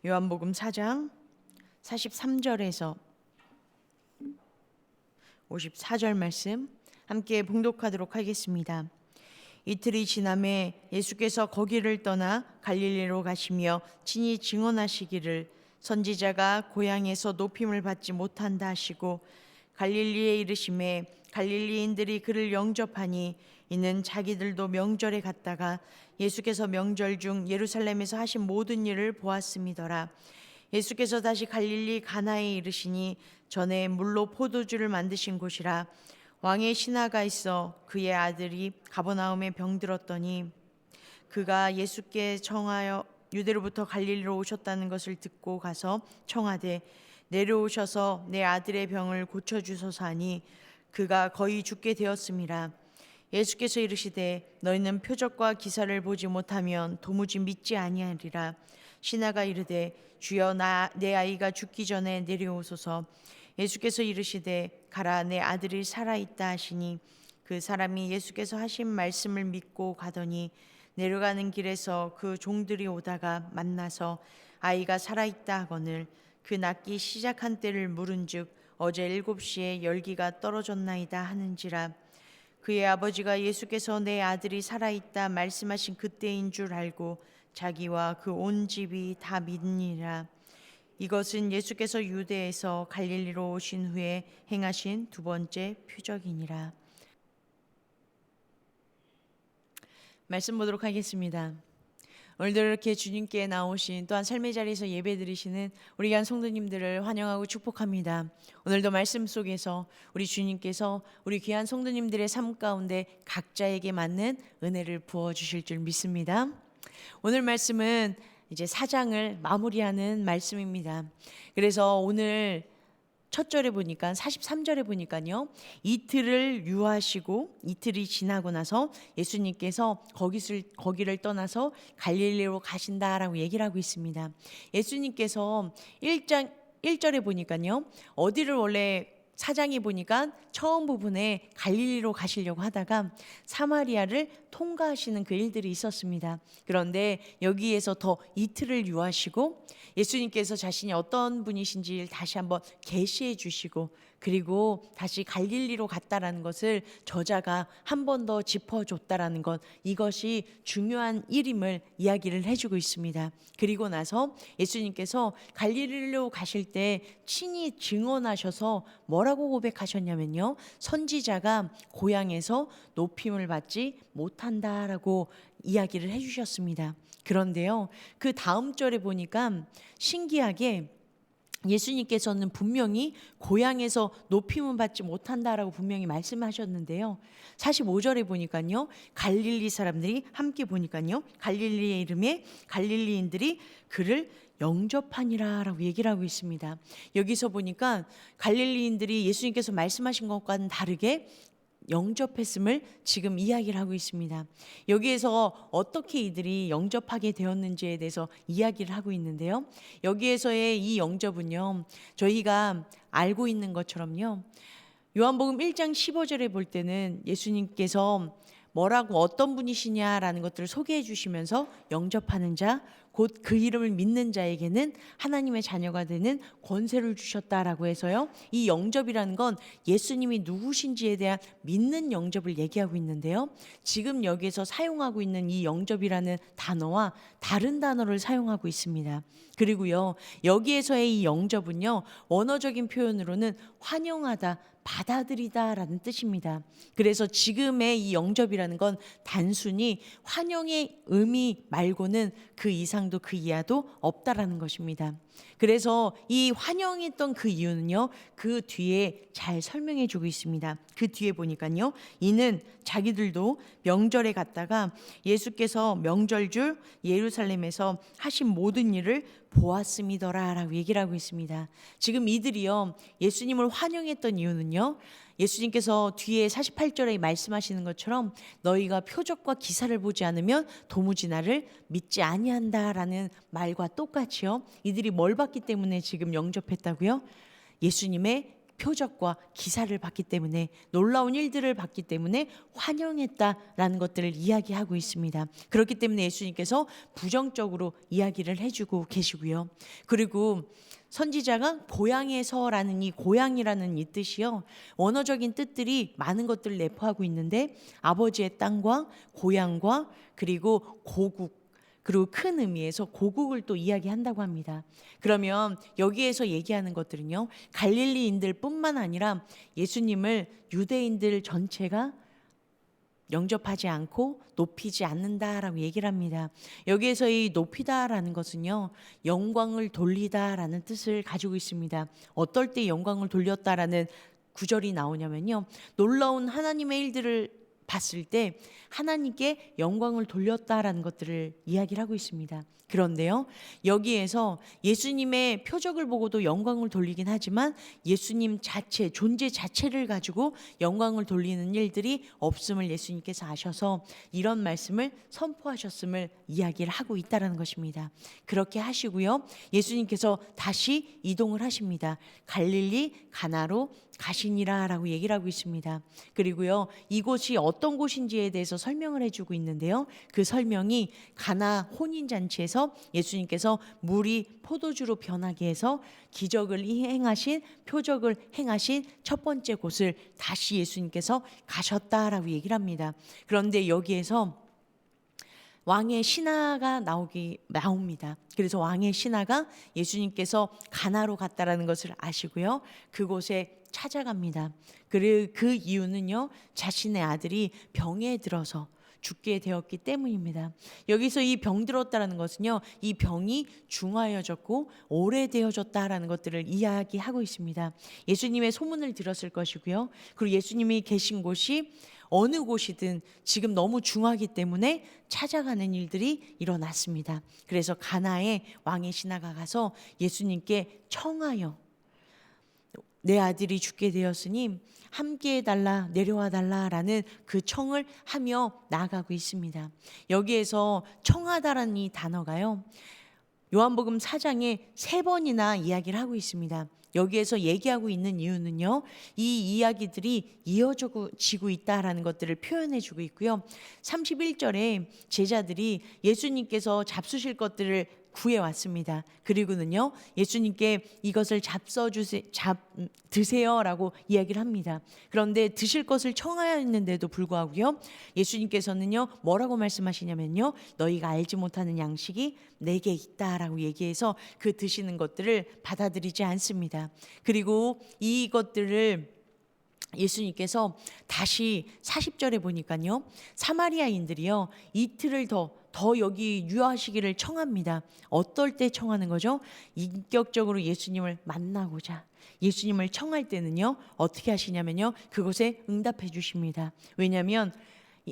요한복음 4장 43절에서 54절 말씀 함께 봉독하도록 하겠습니다. 이틀이 지남에 예수께서 거기를 떠나 갈릴리로 가시며 친히 증언하시기를 선지자가 고향에서 높임을 받지 못한다 하시고 갈릴리에 이르심에 갈릴리인들이 그를 영접하니 이는 자기들도 명절에 갔다가 예수께서 명절 중 예루살렘에서 하신 모든 일을 보았음이더라. 예수께서 다시 갈릴리 가나에 이르시니 전에 물로 포도주를 만드신 곳이라. 왕의 신하가 있어 그의 아들이 가버나움에 병들었더니 그가 예수께 청하여 유대로부터 갈릴리로 오셨다는 것을 듣고 가서 청하되 내려오셔서 내 아들의 병을 고쳐주소서 하니 그가 거의 죽게 되었음이라. 예수께서 이르시되 너희는 표적과 기사를 보지 못하면 도무지 믿지 아니하리라. 신하가 이르되 주여 내 아이가 죽기 전에 내려오소서. 예수께서 이르시되 가라 내 아들이 살아있다 하시니 그 사람이 예수께서 하신 말씀을 믿고 가더니 내려가는 길에서 그 종들이 오다가 만나서 아이가 살아있다 하거늘 그 낫기 시작한 때를 물은즉 어제 7시에 열기가 떨어졌나이다 하는지라. 그의 아버지가 예수께서 내 아들이 살아있다 말씀하신 그때인 줄 알고 자기와 그 온 집이 다 믿으니라. 이것은 예수께서 유대에서 갈릴리로 오신 후에 행하신 두 번째 표적이니라. 말씀 보도록 하겠습니다. 오늘도 이렇게 주님께 나오신 또한 삶의 자리에서 예배드리시는 우리 귀한 성도님들을 환영하고 축복합니다. 오늘도 말씀 속에서 우리 주님께서 우리 귀한 성도님들의 삶 가운데 각자에게 맞는 은혜를 부어주실 줄 믿습니다. 오늘 말씀은 이제 4장을 마무리하는 말씀입니다. 그래서 오늘 첫 절에 보니까 43절에 보니까요, 이틀을 유하시고 이틀이 지나고 나서 예수님께서 거기를 떠나서 갈릴리로 가신다라고 얘기를 하고 있습니다. 예수님께서 1장 1절에 보니까요, 어디를 원래 4장에 보니까 처음 부분에 갈릴리로 가시려고 하다가 사마리아를 통과하시는 그 일들이 있었습니다. 그런데 여기에서 더 이틀을 유하시고 예수님께서 자신이 어떤 분이신지 다시 한번 계시해 주시고 그리고 다시 갈릴리로 갔다라는 것을 저자가 한 번 더 짚어줬다라는 것, 이것이 중요한 일임을 이야기를 해주고 있습니다. 그리고 나서 예수님께서 갈릴리로 가실 때 친히 증언하셔서 뭐라고 고백하셨냐면요, 선지자가 고향에서 높임을 받지 못한다라고 이야기를 해주셨습니다. 그런데요, 그 다음 절에 보니까 신기하게 예수님께서는 분명히 고향에서 높임은 받지 못한다라고 분명히 말씀하셨는데요, 45절에 보니까요, 갈릴리 사람들이 함께 보니까요, 갈릴리의 이름에 갈릴리인들이 그를 영접하니라 라고 얘기를 하고 있습니다. 여기서 보니까 갈릴리인들이 예수님께서 말씀하신 것과는 다르게 영접했음을 지금 이야기를 하고 있습니다. 여기에서 어떻게 이들이 영접하게 되었는지에 대해서 이야기를 하고 있는데요, 여기에서의 이 영접은요, 저희가 알고 있는 것처럼요, 요한복음 1장 15절에 볼 때는 예수님께서 뭐라고 어떤 분이시냐라는 것들을 소개해 주시면서 영접하는 자, 곧 그 이름을 믿는 자에게는 하나님의 자녀가 되는 권세를 주셨다라고 해서요, 이 영접이라는 건 예수님이 누구신지에 대한 믿는 영접을 얘기하고 있는데요, 지금 여기에서 사용하고 있는 이 영접이라는 단어와 다른 단어를 사용하고 있습니다. 그리고요, 여기에서의 이 영접은요, 원어적인 표현으로는 환영하다, 받아들이다라는 뜻입니다. 그래서 지금의 이 영접이라는 건 단순히 환영의 의미 말고는 그 이상도 그 이하도 없다라는 것입니다. 그래서 이 환영했던 그 이유는요, 그 뒤에 잘 설명해 주고 있습니다. 그 뒤에 보니까요, 이는 자기들도 명절에 갔다가 예수께서 명절줄 예루살렘에서 하신 모든 일을 보았음이더라 라고 얘기를 하고 있습니다. 지금 이들이요, 예수님을 환영했던 이유는요, 예수님께서 뒤에 48절에 말씀하시는 것처럼 너희가 표적과 기사를 보지 않으면 도무지 나를 믿지 아니한다라는 말과 똑같이요, 이들이 뭘 봤기 때문에 지금 영접했다고요? 예수님의 표적과 기사를 봤기 때문에, 놀라운 일들을 봤기 때문에 환영했다라는 것들을 이야기하고 있습니다. 그렇기 때문에 예수님께서 부정적으로 이야기를 해주고 계시고요. 그리고 선지자가 고향에서라는 이 고향이라는 이 뜻이요, 원어적인 뜻들이 많은 것들을 내포하고 있는데, 아버지의 땅과 고향과 그리고 고국, 그리고 큰 의미에서 고국을 또 이야기한다고 합니다. 그러면 여기에서 얘기하는 것들은요, 갈릴리인들 뿐만 아니라 예수님을 유대인들 전체가 영접하지 않고 높이지 않는다라고 얘기를 합니다. 여기에서 이 높이다라는 것은요, 영광을 돌리다라는 뜻을 가지고 있습니다. 어떨 때 영광을 돌렸다라는 구절이 나오냐면요, 놀라운 하나님의 일들을 봤을 때 하나님께 영광을 돌렸다라는 것들을 이야기를 하고 있습니다. 그런데요, 여기에서 예수님의 표적을 보고도 영광을 돌리긴 하지만 예수님 자체, 존재 자체를 가지고 영광을 돌리는 일들이 없음을 예수님께서 아셔서 이런 말씀을 선포하셨음을 이야기를 하고 있다는 것입니다. 그렇게 하시고요, 예수님께서 다시 이동을 하십니다. 갈릴리 가나로 가시니라 라고 얘기를 하고 있습니다. 그리고요, 이곳이 어떤 곳인지에 대해서 설명을 해주고 있는데요, 그 설명이 가나 혼인잔치에서 예수님께서 물이 포도주로 변하게 해서 기적을 행하신, 표적을 행하신 첫 번째 곳을 다시 예수님께서 가셨다라고 얘기를 합니다. 그런데 여기에서 왕의 신하가 나옵니다. 그래서 왕의 신하가 예수님께서 가나로 갔다라는 것을 아시고요, 그곳에 찾아갑니다. 그 이유는요, 자신의 아들이 병에 들어서 죽게 되었기 때문입니다. 여기서 이 병 들었다라는 것은요, 이 병이 중하여졌고 오래되어졌다라는 것들을 이야기하고 있습니다. 예수님의 소문을 들었을 것이고요, 그리고 예수님이 계신 곳이 어느 곳이든 지금 너무 중하기 때문에 찾아가는 일들이 일어났습니다. 그래서 가나에 왕의 신하가 가서 예수님께 청하여 내 아들이 죽게 되었으니 함께 해달라, 내려와 달라라는 그 청을 하며 나아가고 있습니다. 여기에서 청하다라는 이 단어가요, 요한복음 4장에 3번이나 이야기를 하고 있습니다. 여기에서 얘기하고 있는 이유는요, 이 이야기들이 이어지고 있다라는 것들을 표현해 주고 있고요, 31절에 제자들이 예수님께서 잡수실 것들을 구해왔습니다. 그리고는요, 예수님께 이것을 드세요라고 이야기를 합니다. 그런데 드실 것을 청하였는데도 불구하고요, 예수님께서는요 뭐라고 말씀하시냐면요, 너희가 알지 못하는 양식이 내게 있다라고 얘기해서 그 드시는 것들을 받아들이지 않습니다. 그리고 이것들을 예수님께서 다시 40절에 보니까요, 사마리아인들이요 이틀을 더 여기 유하시기를 청합니다. 어떨 때 청하는 거죠? 인격적으로 예수님을 만나고자 예수님을 청할 때는요, 어떻게 하시냐면요, 그곳에 응답해 주십니다. 왜냐하면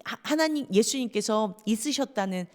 하나님, 예수님께서 있으셨다는,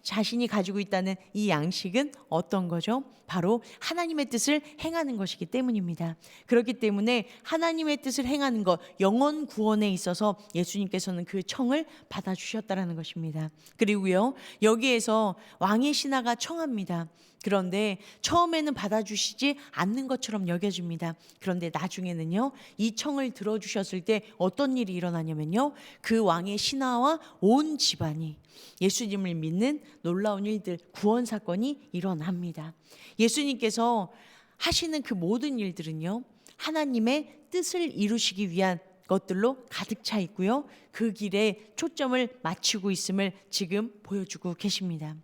자신이 가지고 있다는 이 양식은 어떤 거죠? 바로 하나님의 뜻을 행하는 것이기 때문입니다. 그렇기 때문에 하나님의 뜻을 행하는 것, 영혼 구원에 있어서 예수님께서는 그 청을 받아주셨다는 것입니다. 그리고요, 여기에서 왕의 신하가 청합니다. 그런데 처음에는 받아주시지 않는 것처럼 여겨집니다. 그런데 나중에는요, 이 청을 들어주셨을 때 어떤 일이 일어나냐면요, 그 왕의 신하와 온 집안이 예수님을 믿는 놀라운 일들, 구원 사건이 일어납니다. 예수님께서 하시는 그 모든 일들은요, 하나님의 뜻을 이루시기 위한 것들로 가득 차 있고요, 그 길에 초점을 맞추고 있음을 지금 보여주고 계십니다.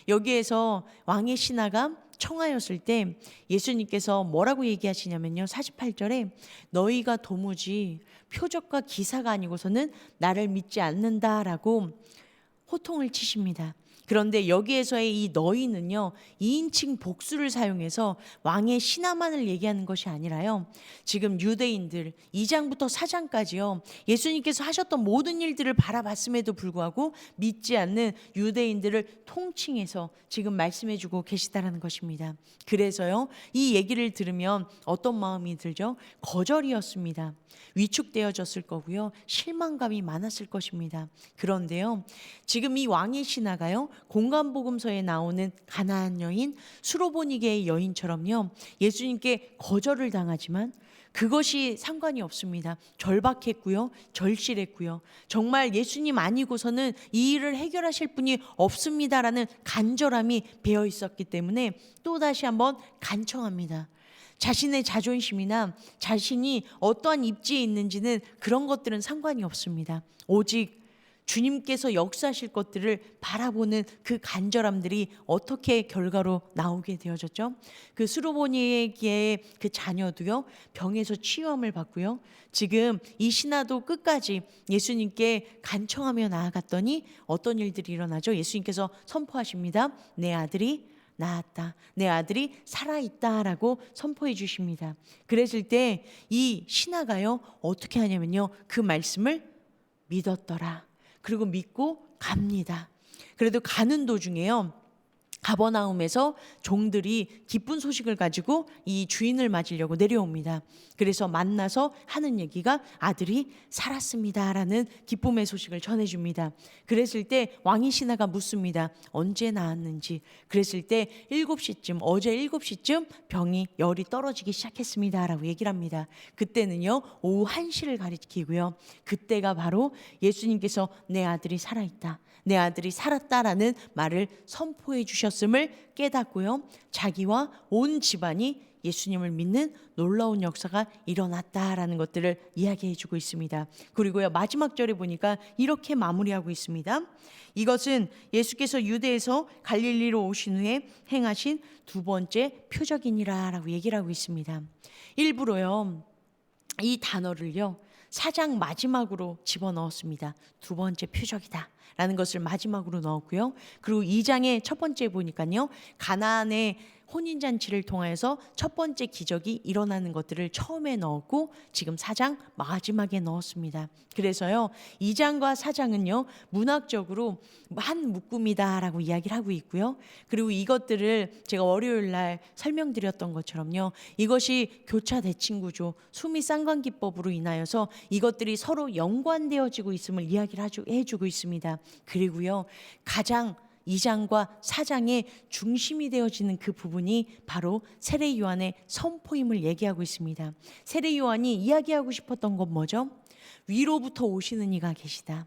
여기에서 왕의 신하가 청하였을 때 예수님께서 뭐라고 얘기하시냐면요, 48절에 너희가 도무지 표적과 기사가 아니고서는 나를 믿지 않는다라고 호통을 치십니다. 그런데 여기에서의 이 너희는요, 2인칭 복수를 사용해서 왕의 신하만을 얘기하는 것이 아니라요, 지금 유대인들 2장부터 4장까지요 예수님께서 하셨던 모든 일들을 바라봤음에도 불구하고 믿지 않는 유대인들을 통칭해서 지금 말씀해주고 계시다라는 것입니다. 그래서요, 이 얘기를 들으면 어떤 마음이 들죠? 거절이었습니다. 위축되어졌을 거고요, 실망감이 많았을 것입니다. 그런데요, 지금 이 왕의 신하가요, 공간복음서에 나오는 가나안 여인, 수로보니게의 여인처럼요, 예수님께 거절을 당하지만 그것이 상관이 없습니다. 절박했고요. 절실했고요. 정말 예수님 아니고서는 이 일을 해결하실 분이 없습니다라는 간절함이 배어 있었기 때문에 또다시 한번 간청합니다. 자신의 자존심이나 자신이 어떠한 입지에 있는지는 그런 것들은 상관이 없습니다. 오직 주님께서 역사하실 것들을 바라보는 그 간절함들이 어떻게 결과로 나오게 되어졌죠? 그 수르보니에게 그 자녀도요, 병에서 치유함을 받고요. 지금 이 신하도 끝까지 예수님께 간청하며 나아갔더니 어떤 일들이 일어나죠? 예수님께서 선포하십니다. 내 아들이 나았다. 내 아들이 살아있다라고 선포해 주십니다. 그랬을 때 이 신하가요, 어떻게 하냐면요, 그 말씀을 믿었더라. 그리고 믿고 갑니다. 그래도 가는 도중에요, 가버나움에서 종들이 기쁜 소식을 가지고 이 주인을 맞으려고 내려옵니다. 그래서 만나서 하는 얘기가 아들이 살았습니다라는 기쁨의 소식을 전해줍니다. 그랬을 때 왕이 신하가 묻습니다. 언제 나았는지. 그랬을 때 7시쯤, 어제 7시쯤 병이 열이 떨어지기 시작했습니다라고 얘기를 합니다. 그때는요, 오후 1시를 가리키고요. 그때가 바로 예수님께서 내 아들이 살아있다, 내 아들이 살았다라는 말을 선포해 주셨음을 깨닫고요, 자기와 온 집안이 예수님을 믿는 놀라운 역사가 일어났다라는 것들을 이야기해 주고 있습니다. 그리고요, 마지막 절에 보니까 이렇게 마무리하고 있습니다. 이것은 예수께서 유대에서 갈릴리로 오신 후에 행하신 두 번째 표적이니라 라고 얘기를 하고 있습니다. 일부러요, 이 단어를요, 4장 마지막으로 집어넣었습니다. 두 번째 표적이다 라는 것을 마지막으로 넣었고요. 그리고 2장의 첫 번째 보니까요, 가나안의 혼인잔치를 통해서 첫 번째 기적이 일어나는 것들을 처음에 넣었고, 지금 4장 마지막에 넣었습니다. 그래서요, 2장과 4장은요 문학적으로 한 묶음이다라고 이야기를 하고 있고요. 그리고 이것들을 제가 월요일 날 설명드렸던 것처럼요, 이것이 교차 대칭구조, 수미 쌍관기법으로 인하여서 이것들이 서로 연관되어지고 있음을 이야기를 해주고 있습니다. 그리고요, 가장 2장과 4장의 중심이 되어지는 그 부분이 바로 세례 요한의 선포임을 얘기하고 있습니다. 세례 요한이 이야기하고 싶었던 건 뭐죠? 위로부터 오시는 이가 계시다.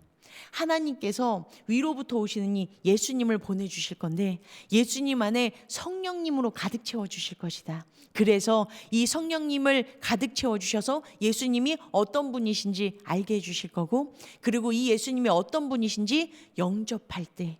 하나님께서 위로부터 오시는 이 예수님을 보내주실 건데, 예수님 안에 성령님으로 가득 채워주실 것이다. 그래서 이 성령님을 가득 채워주셔서 예수님이 어떤 분이신지 알게 해주실 거고, 그리고 이 예수님이 어떤 분이신지 영접할 때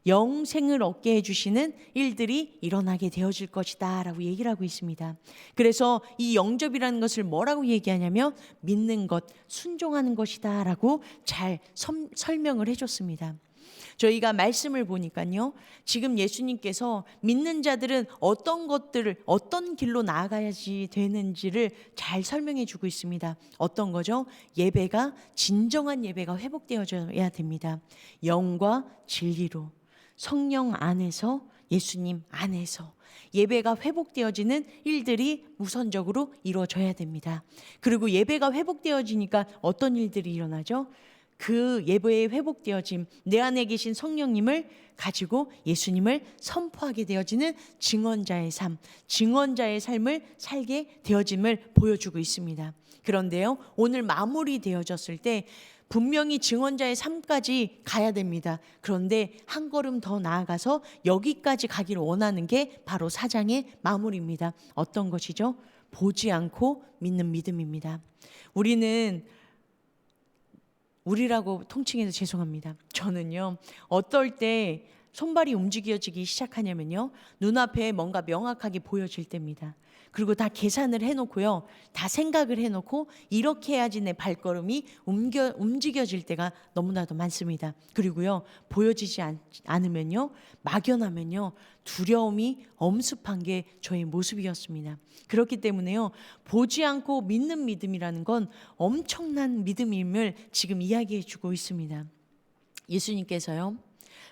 영생을 얻게 해주시는 일들이 일어나게 되어질 것이다 라고 얘기를 하고 있습니다. 그래서 이 영접이라는 것을 뭐라고 얘기하냐면 믿는 것, 순종하는 것이다 라고 잘 설명을 해줬습니다. 저희가 말씀을 보니까요, 지금 예수님께서 믿는 자들은 어떤 것들을, 어떤 길로 나아가야지 되는지를 잘 설명해 주고 있습니다. 어떤 거죠? 예배가, 진정한 예배가 회복되어져야 됩니다. 영과 진리로, 성령 안에서, 예수님 안에서 예배가 회복되어지는 일들이 우선적으로 이루어져야 됩니다. 그리고 예배가 회복되어지니까 어떤 일들이 일어나죠? 그 예배의 회복되어짐, 내 안에 계신 성령님을 가지고 예수님을 선포하게 되어지는 증언자의 삶, 증언자의 삶을 살게 되어짐을 보여주고 있습니다. 그런데요, 오늘 마무리되어졌을 때 분명히 증언자의 삶까지 가야 됩니다. 그런데 한 걸음 더 나아가서 여기까지 가기를 원하는 게 바로 4장의 마무리입니다. 어떤 것이죠? 보지 않고 믿는 믿음입니다. 우리라고 통칭해서 죄송합니다. 저는요, 어떨 때 손발이 움직여지기 시작하냐면요, 눈앞에 뭔가 명확하게 보여질 때입니다. 그리고 다 계산을 해놓고요, 다 생각을 해놓고 이렇게 해야지 내 발걸음이 움직여질 때가 너무나도 많습니다. 그리고요, 보여지지 않으면요, 막연하면요, 두려움이 엄습한 게 저의 모습이었습니다. 그렇기 때문에요, 보지 않고 믿는 믿음이라는 건 엄청난 믿음임을 지금 이야기해 주고 있습니다. 예수님께서요,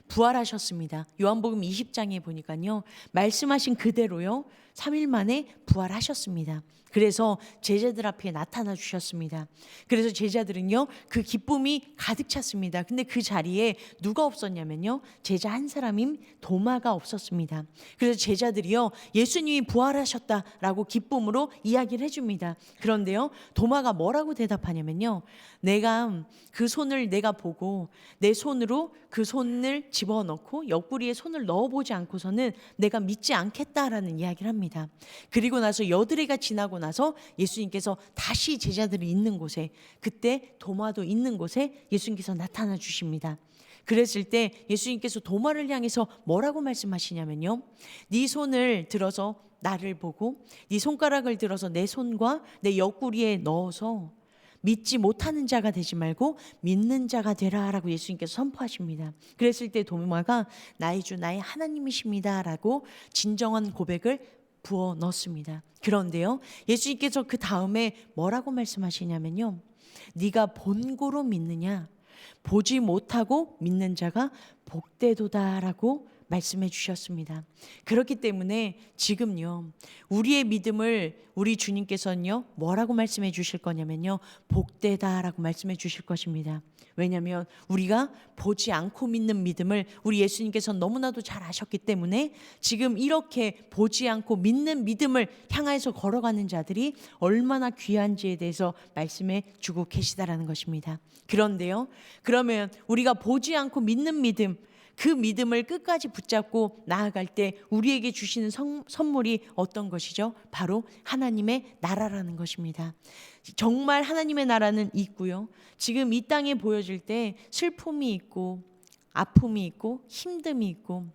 부활하셨습니다. 요한복음 20장에 보니까요, 말씀하신 그대로요, 3일 만에 부활하셨습니다. 그래서 제자들 앞에 나타나 주셨습니다. 그래서 제자들은요, 그 기쁨이 가득 찼습니다. 근데 그 자리에 누가 없었냐면요, 제자 한 사람인 도마가 없었습니다. 그래서 제자들이요, 예수님이 부활하셨다라고 기쁨으로 이야기를 해줍니다. 그런데요, 도마가 뭐라고 대답하냐면요, 내가 그 손을 내가 보고 내 손으로 그 손을 집어넣고 옆구리에 손을 넣어보지 않고서는 내가 믿지 않겠다라는 이야기를 합니다. 그리고 나서 여드레가 지나고 나서 예수님께서 다시 제자들이 있는 곳에, 그때 도마도 있는 곳에 예수님께서 나타나 주십니다. 그랬을 때 예수님께서 도마를 향해서 뭐라고 말씀하시냐면요, 네 손을 들어서 나를 보고 네 손가락을 들어서 내 손과 내 옆구리에 넣어서 믿지 못하는 자가 되지 말고 믿는 자가 되라라고 예수님께서 선포하십니다. 그랬을 때 도마가 나의 주 나의 하나님이십니다 라고 진정한 고백을 부어 넣습니다. 그런데요, 예수님께서 그 다음에 뭐라고 말씀하시냐면요, 네가 본고로 믿느냐, 보지 못하고 믿는 자가 복되도다라고 말씀해 주셨습니다. 그렇기 때문에 지금요, 우리의 믿음을 우리 주님께서는요, 뭐라고 말씀해 주실 거냐면요, 복되다라고 말씀해 주실 것입니다. 왜냐하면 우리가 보지 않고 믿는 믿음을 우리 예수님께서 너무나도 잘 아셨기 때문에 지금 이렇게 보지 않고 믿는 믿음을 향해서 걸어가는 자들이 얼마나 귀한지에 대해서 말씀해 주고 계시다라는 것입니다. 그런데요, 그러면 우리가 보지 않고 믿는 믿음, 그 믿음을 끝까지 붙잡고 나아갈 때 우리에게 주시는 선물이 어떤 것이죠? 바로 하나님의 나라라는 것입니다. 정말 하나님의 나라는 있고요, 지금 이 땅에 보여질 때 슬픔이 있고 아픔이 있고 힘듦이 있고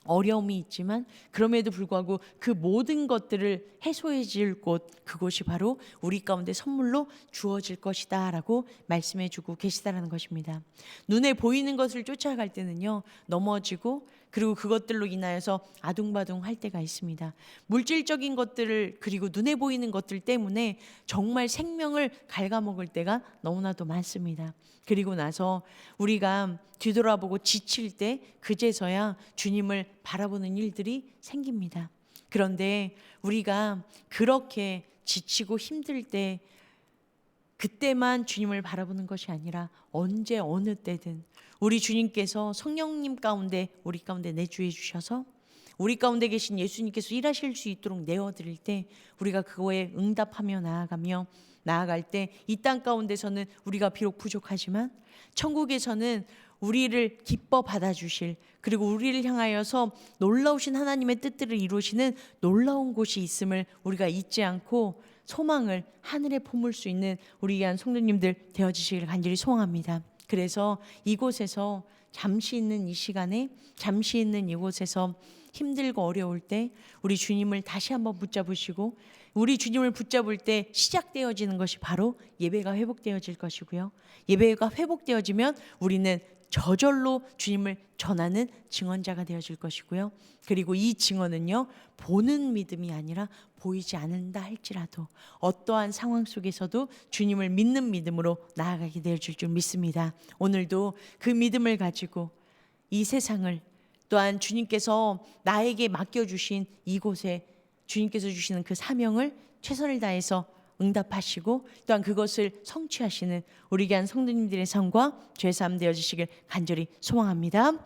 어려움이 있지만 그럼에도 불구하고 그 모든 것들을 해소해 줄 곳, 그곳이 바로 우리 가운데 선물로 주어질 것이다 라고 말씀해 주고 계시다라는 것입니다. 눈에 보이는 것을 쫓아갈 때는요, 넘어지고 그리고 그것들로 인하여서 아둥바둥 할 때가 있습니다. 물질적인 것들을, 그리고 눈에 보이는 것들 때문에 정말 생명을 갉아먹을 때가 너무나도 많습니다. 그리고 나서 우리가 뒤돌아보고 지칠 때 그제서야 주님을 바라보는 일들이 생깁니다. 그런데 우리가 그렇게 지치고 힘들 때 그때만 주님을 바라보는 것이 아니라 언제 어느 때든 우리 주님께서 성령님 가운데 우리 가운데 내주해 주셔서 우리 가운데 계신 예수님께서 일하실 수 있도록 내어드릴 때 우리가 그거에 응답하며 나아갈 때 이 땅 가운데서는 우리가 비록 부족하지만 천국에서는 우리를 기뻐 받아주실, 그리고 우리를 향하여서 놀라우신 하나님의 뜻들을 이루시는 놀라운 곳이 있음을 우리가 잊지 않고 소망을 하늘에 품을 수 있는 우리 귀한 성도님들 되어주시기를 간절히 소원합니다. 그래서 이곳에서 잠시 있는 이 시간에, 잠시 있는 이곳에서 힘들고 어려울 때 우리 주님을 다시 한번 붙잡으시고, 우리 주님을 붙잡을 때 시작되어지는 것이 바로 예배가 회복되어질 것이고요, 예배가 회복되어지면 우리는 저절로 주님을 전하는 증언자가 되어질 것이고요, 그리고 이 증언은요, 보는 믿음이 아니라 보이지 않는다 할지라도 어떠한 상황 속에서도 주님을 믿는 믿음으로 나아가게 되어질 줄 믿습니다. 오늘도 그 믿음을 가지고 이 세상을, 또한 주님께서 나에게 맡겨주신 이곳에 주님께서 주시는 그 사명을 최선을 다해서 응답하시고 또한 그것을 성취하시는 우리 귀한 성도님들의 삶과 죄 삶 되어주시길 간절히 소망합니다.